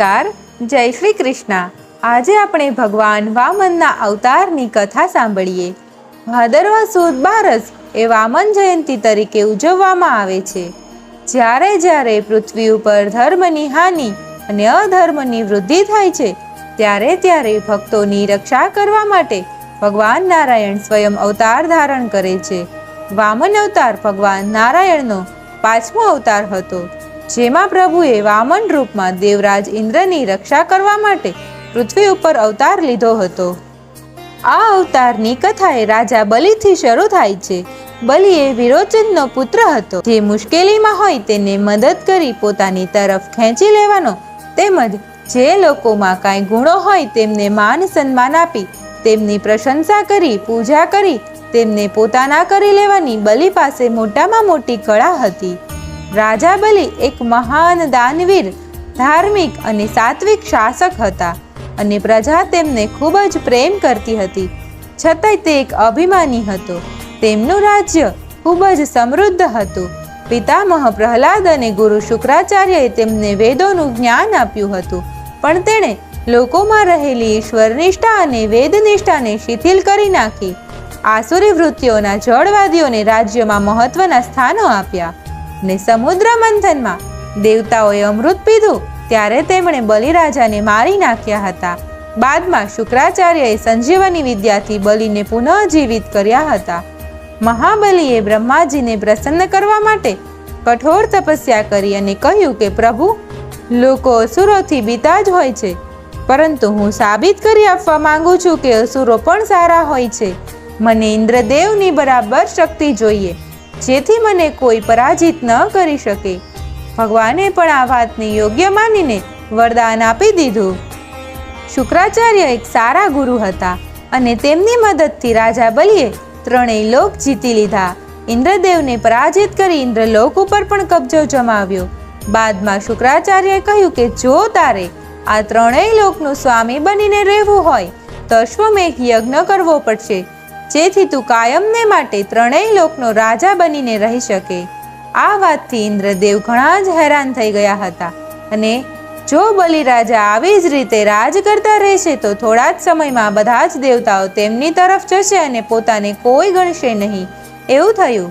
નમસ્કાર, જય શ્રી કૃષ્ણ। આજે આપણે ભગવાન વામનના અવતારની કથા સાંભળીએ। ભાદરવા સુદ બારસ એ વામન જયંતી તરીકે ઉજવવામાં આવે છે। જ્યારે જ્યારે પૃથ્વી ઉપર ધર્મની હાનિ અને અધર્મની વૃદ્ધિ થાય છે, ત્યારે ત્યારે ભક્તોની રક્ષા કરવા માટે ભગવાન નારાયણ સ્વયં અવતાર ધારણ કરે છે। વામન અવતાર ભગવાન નારાયણનો 5મો અવતાર હતો, જેમાં પ્રભુએ વામન રૂપમાં દેવરાજ ઇન્દ્રની રક્ષા કરવા માટે પૃથ્વી ઉપર અવતાર લીધો હતો। આ અવતારની કથા એ રાજા બલિથી શરૂ થાય છે। બલિ એ વિરોચનનો પુત્ર હતો, જે મુશ્કેલીમાં હોય તેને મદદ કરી પોતાની તરફ ખેંચી લેવાનો, તેમજ જે લોકોમાં કાંઈ ગુણો હોય તેમને માન સન્માન આપી તેમની પ્રશંસા કરી પૂજા કરી તેમને પોતાના કરી લેવાની બલિ પાસે મોટામાં મોટી કળા હતી। રાજા બલિ એક મહાન દાનવીર, ધાર્મિક અને સાત્વિક શાસક હતા અને પ્રજા તેમને ખૂબ જ પ્રેમ કરતી હતી। છતાંય તે એક અભિમાની હતો। તેમનું રાજ્ય ખૂબ જ સમૃદ્ધ હતું। પિતામહ પ્રહલાદ અને ગુરુ શુક્રાચાર્યએ તેમને વેદોનું જ્ઞાન આપ્યું હતું, પણ તેણે લોકોમાં રહેલી ઈશ્વરનિષ્ઠા અને વેદનિષ્ઠાને શિથિલ કરી નાખી। આસુરી વૃત્તિઓના જળવાદીઓને રાજ્યમાં મહત્વના સ્થાનો આપ્યા ને સમુદ્ર મંથનમાં દેવતાઓએ અમૃત પીધું ત્યારે તેમણે બલિરાજાને મારી નાખ્યા હતા। બાદમાં શુક્રાચાર્યએ સંજીવની વિદ્યાથી બલિને પુનઃજીવિત કર્યા હતા। મહાબલીએ બ્રહ્માજીને પ્રસન્ન કરવા માટે કઠોર તપસ્યા કરી અને કહ્યું કે પ્રભુ, લોકો અસુરોથી બીતા જ હોય છે, પરંતુ હું સાબિત કરી આપવા માંગુ છું કે અસુરો પણ સારા હોય છે। મને ઇન્દ્રદેવની બરાબર શક્તિ જોઈએ, જેથી મને કોઈ પરાજિત ન કરી શકે। ભગવાને પણ આ વાતને યોગ્ય માનીને વરદાન આપી દીધું। શુક્રાચાર્ય એક સારા ગુરુ હતા અને તેમની મદદથી રાજા બલિએ 3 લોક જીતી લીધા। ઇન્દ્રદેવને પરાજિત કરી ઇન્દ્રલોક ઉપર પણ કબજો જમાવ્યો। બાદમાં શુક્રાચાર્યએ કહ્યું કે જો તારે આ 3 લોકનું સ્વામી બનીને રહેવું હોય તો અશ્વમેઘ યજ્ઞ કરવો પડશે, જેથી તું કાયમને માટે 3 લોકનો રાજા બનીને રહી શકે। આ વાતથી ઇન્દ્રદેવ ઘણા જ હેરાન થઈ ગયા હતા અને જો બલિરાજા આવી જ રીતે રાજ કરતા રહેશે તો થોડા જ સમયમાં બધા જ દેવતાઓ તેમની તરફ જશે અને પોતાને કોઈ ગણશે નહીં। એવું થયું।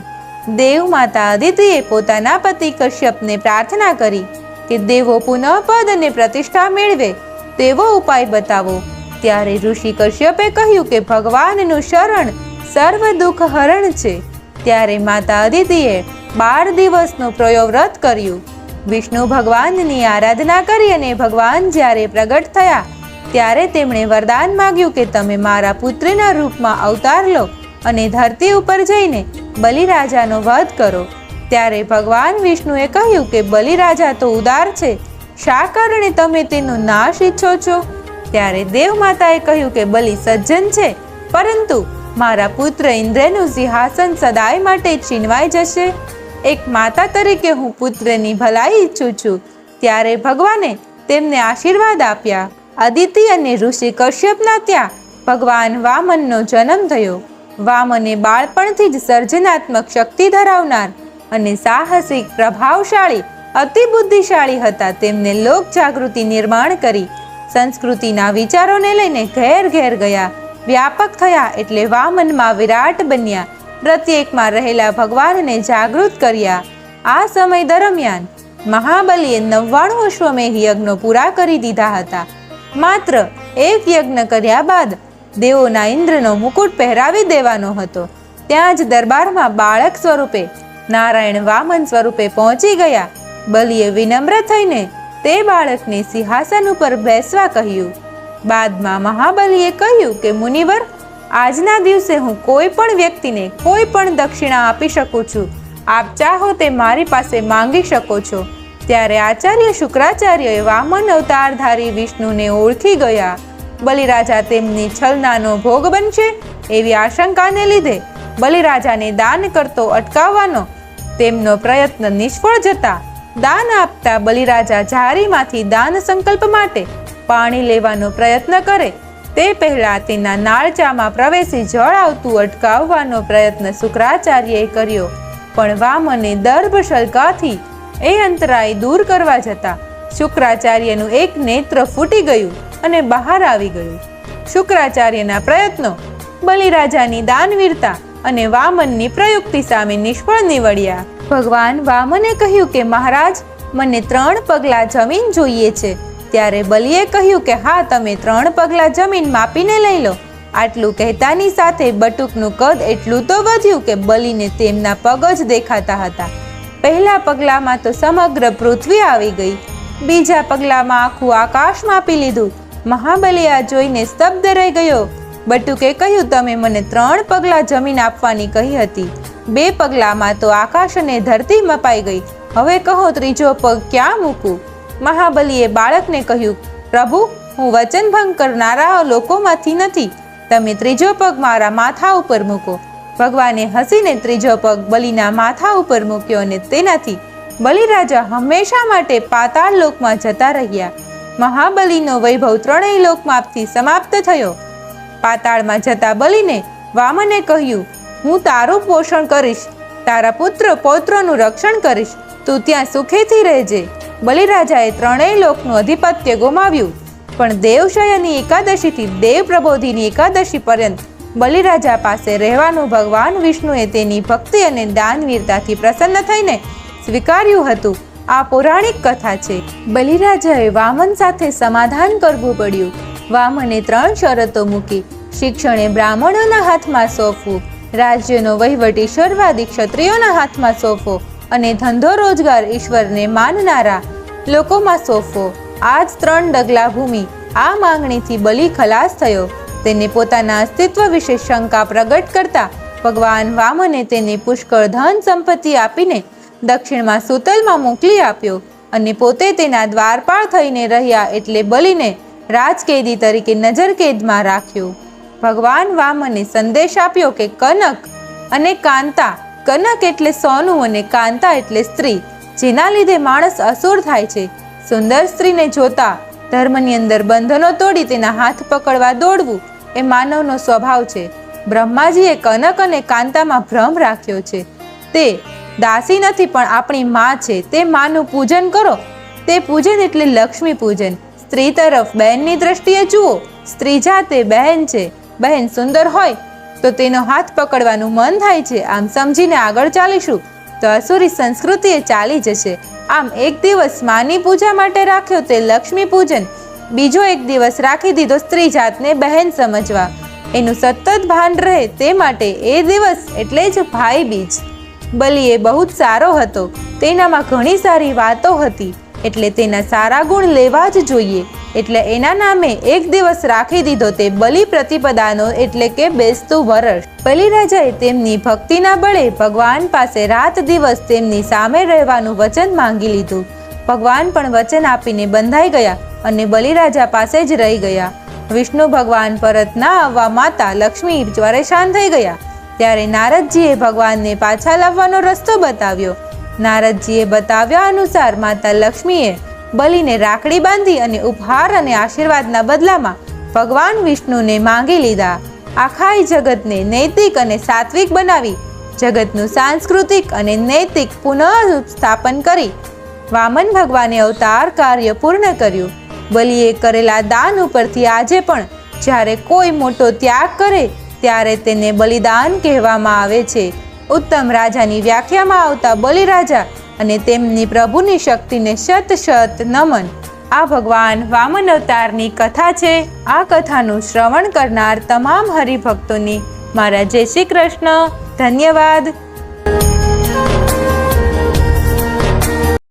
દેવ માતા અદિતિએ પોતાના પતિ કશ્યપને પ્રાર્થના કરી કે દેવો પુનઃ પદ અને પ્રતિષ્ઠા મેળવે તેવો ઉપાય બતાવો। ત્યારે ઋષિ કશ્યપે કહ્યું કે ભગવાનનું શરણ સર્વ દુઃખ હરણ છે। ત્યારે માતા અદિતિએ 12 દિવસનું પ્રયોવ્રત કર્યું, વિષ્ણુ ભગવાનની આરાધના કરી અને ભગવાન જ્યારે પ્રગટ થયા ત્યારે તેમણે વરદાન માંગ્યું કે તમે મારા પુત્રના રૂપમાં અવતાર લો અને ધરતી ઉપર જઈને બલિરાજાનો વધ કરો। ત્યારે ભગવાન વિષ્ણુએ કહ્યું કે બલિરાજા તો ઉદાર છે, શા કારણે તમે તેનો નાશ ઈચ્છો છો? ત્યારે દેવ માતાએ કહ્યું કે બલિ સજ્જન છે, પરંતુ મારા પુત્ર ઇન્દ્રનું સિંહાસન સદાય માટે છીનવાઈ જશે। એક માતા તરીકે હું પુત્રની ભલાઈ ઈચ્છું છું। ત્યારે ભગવાને તેમને આશીર્વાદ આપ્યા। અદિતિ અને ઋષિ કશ્યપના ત્યાં ભગવાન વામનનો જન્મ થયો। વામને બાળપણથી જ સર્જનાત્મક શક્તિ ધરાવનાર અને સાહસિક, પ્રભાવશાળી, અતિ બુદ્ધિશાળી હતા। તેમને લોક જાગૃતિ નિર્માણ કરી સંસ્કૃતિના વિચારોને લઈને ઘેર ઘેર ગયા, વ્યાપક થયા એટલે વામનમાં વિરાટ બન્યા, પ્રત્યેકમાં રહેલા ભગવાનને જાગૃત કર્યા। આ સમય દરમિયાન મહાબલીએ 99 અશ્વમેઘ યજ્ઞો પૂરા કરી દીધા હતા। માત્ર એક યજ્ઞ કર્યા બાદ દેવોના ઇન્દ્રનો મુકુટ પહેરાવી દેવાનો હતો। ત્યાં જ દરબારમાં બાળક સ્વરૂપે નારાયણ વામન સ્વરૂપે પહોંચી ગયા। બલિએ વિનમ્ર થઈને તે બાળકને સિંહાસન ઉપર બેસવા કહ્યું। બાદમાં મહાબલીએ કહ્યું કે મુનિવર, આજના દિવસે હું કોઈ પણ વ્યક્તિને કોઈ પણ દક્ષિણા આપી શકું છું। આપ ચાહો તે મારી પાસે માંગી શકો છો। ત્યારે આચાર્ય શુક્રાચાર્યએ વામન અવતારધારી વિષ્ણુને ઓળખી ગયા। બલિરાજા તેમની છલનાનો ભોગ બનશે એવી આશંકાને લીધે બલિરાજાને દાન કરતો અટકાવવાનો તેમનો પ્રયત્ન નિષ્ફળ જતા દાન આપતા બલિરાજા ઝારીમાંથી દાન સંકલ્પ માટે પાણી લેવાનો પ્રયત્ન કરે તે પહેલા તેના નાળચામાં પ્રવેશી જળ આવતું અટકાવવાનો પ્રયત્ન શુક્રાચાર્યએ કર્યો, પણ વામને દર્ભ શલ્કાથી એ અંતરાય દૂર કરવા જતા શુક્રાચાર્યનું એક નેત્ર ફૂટી ગયું અને બહાર આવી ગયું. શુક્રાચાર્યના પ્રયત્નો બલિરાજાની દાનવીરતા અને વામનની પ્રયુક્તિ સામે નિષ્ફળ નીવડ્યા. ભગવાન વામને કહ્યું કે મહારાજ, મને 3 પગલા જમીન જોઈએ છે. ત્યારે બલિએ કહ્યું કે હા, તમે 3 પગલા જમીન માપીને લઈ લો. આટલું કહેતાની સાથે બટુકનું કદ એટલું તો વધ્યું કે બલિને તેમના પગ જ દેખાતા હતા. પહેલા પગલામાં તો સમગ્ર પૃથ્વી આવી ગઈ. બીજા પગલામાં આખું આકાશ માપી લીધું. મહાબલી આ જોઈને સ્તબ્ધ રહી ગયો. બટુકે કહ્યું, તમે મને 3 પગલા જમીન આપવાની કહી હતી. 2 પગલામાં તો આકાશ અને ધરતી મપાઈ ગઈ. હવે કહો, ત્રીજો પગ ક્યાં મૂકું? મહાબલીએ બાળકને કહ્યું, પ્રભુ, હું વચનભંગ કરનારા લોકોમાંથી નથી. તમે ત્રીજો પગ મારા માથા ઉપર મૂકો. ભગવાને હસીને ત્રીજો પગ બલિના માથા ઉપર મૂક્યો અને તેનાથી બલિરાજા હંમેશા માટે પાતાળ લોકમાં જતા રહ્યા. મહાબલીનો વૈભવ 3 લોકમાંથી સમાપ્ત થયો. પાતાળમાં જતા બલિને વામને કહ્યું, હું તારું પોષણ કરીશ, તારા પુત્ર પૌત્રોનું રક્ષણ કરીશ, તું ત્યાં સુખેથી રહેજે. બલિરાજાએ 3 લોકનું અધિપત્ય ગુમાવ્યું, પણ દેવશયની એકાદશીથી દેવ પ્રબોધિની એકાદશી પર્યંત બલિરાજા પાસે રહેવાનું ભગવાન વિષ્ણુએ તેની ભક્તિ અને દાનવીરતાથી પ્રસન્ન થઈને સ્વીકાર્યું હતું. આ પૌરાણિક કથા છે. બલિરાજાએ વામન સાથે સમાધાન કરવું પડ્યું. વામને 3 શરતો મૂકી. શિક્ષણે બ્રાહ્મણોના હાથમાં સોંપવું, રાજ્યનો વહીવટ ઈશ્વરવાદી ક્ષત્રિયોના હાથમાં સોંપવો અને ધંધો રોજગાર ઈશ્વરને માનનારા લોકોમાં સોંપવો. આ જ 3 ડગલા ભૂમિ. આ માંગણીથી બલિ ખલાસ થયો. તેને પોતાના અસ્તિત્વ વિશે શંકા પ્રગટ કરતા ભગવાન વામને તેને પુષ્કળ ધન સંપત્તિ આપીને દક્ષિણમાં સુતલમાં મોકલી આપ્યો અને પોતે તેના દ્વારપાળ થઈને રહ્યા. એટલે બલિને રાજકેદી તરીકે નજરકેદમાં રાખ્યો. ભગવાન વામને સંદેશ આપ્યો કે કનક અને કાંતા, કનક એટલે સોનું અને કાંતા એટલે સ્ત્રી, જેના લીધે માણસ અસુર થાય છે. સુંદર સ્ત્રીને જોતા ધર્મની અંદર બંધનો તોડી તેના હાથ પકડવા દોડવું એ માનવનો સ્વભાવ છે. બ્રહ્માજીએ કનક અને કાંતામાં ભ્રમ રાખ્યો છે. તે દાસી નથી પણ આપણી માં છે. તે માનું પૂજન કરો. તે પૂજન એટલે લક્ષ્મી પૂજન. સ્ત્રી તરફ બહેનની દ્રષ્ટિએ જુઓ. સ્ત્રી જાતે બહેન છે. બહેન સુંદર હોય તો તેનો હાથ પકડવાનું મન થાય છે. આમ સમજીને આગળ ચાલીશું તો અસુરી સંસ્કૃતિ એ ચાલી જશે. આમ એક દિવસ માની પૂજા માટે રાખ્યો તે લક્ષ્મી પૂજન. બીજો એક દિવસ રાખી દીધો સ્ત્રી જાતને બહેન સમજવા. એનું સતત ભાન રહે તે માટે એ દિવસ એટલે જ ભાઈ બીજ. બલિ એ બહુ જ સારો હતો. તેનામાં ઘણી સારી વાતો હતી, એટલે તેના સારા ગુણ લેવા જ જોઈએ. એટલે એના નામે એક દિવસ રાખી દીધો તે બલિ પ્રતિપદાનો, એટલે કે બેસતું વરસ. બલિરાજાએ તેમની ભક્તિના બળે ભગવાન પાસે રાત દિવસ તેમની સામે રહેવાનું વચન માંગી લીધું. ભગવાન પણ વચન આપીને બંધાઈ ગયા અને બલિરાજા પાસે જ રહી ગયા. વિષ્ણુ ભગવાન પરત ના આવવા માતા લક્ષ્મી પરેશાન થઈ ગયા. ત્યારે નારદજીએ ભગવાનને પાછા લાવવાનો રસ્તો બતાવ્યો. નારદજીએ બતાવ્યા અનુસાર માતા લક્ષ્મીએ બલિને રાખડી બાંધી અને ઉપહાર અને આશીર્વાદના બદલામાં ભગવાન વિષ્ણુને માંગી લીધા. આખા જગતને નૈતિક અને સાત્વિક બનાવી જગતનું સાંસ્કૃતિક અને નૈતિક પુનઃ સ્થાપન કરી વામન ભગવાને અવતાર કાર્ય પૂર્ણ કર્યું. બલિએ કરેલા દાન ઉપરથી આજે પણ જ્યારે કોઈ મોટો ત્યાગ કરે ત્યારે તેને બલિદાન કહેવામાં આવે છે. ઉત્તમ રાજાની વ્યાખ્યામાં આવતા બલિરાજા અને તેમની પ્રભુની શક્તિને શત શત નમન. આ ભગવાન વામન અવતારની કથા છે. આ કથાનું શ્રવણ કરનાર તમામ હરિભક્તોની મારા જય શ્રી કૃષ્ણ. ધન્યવાદ.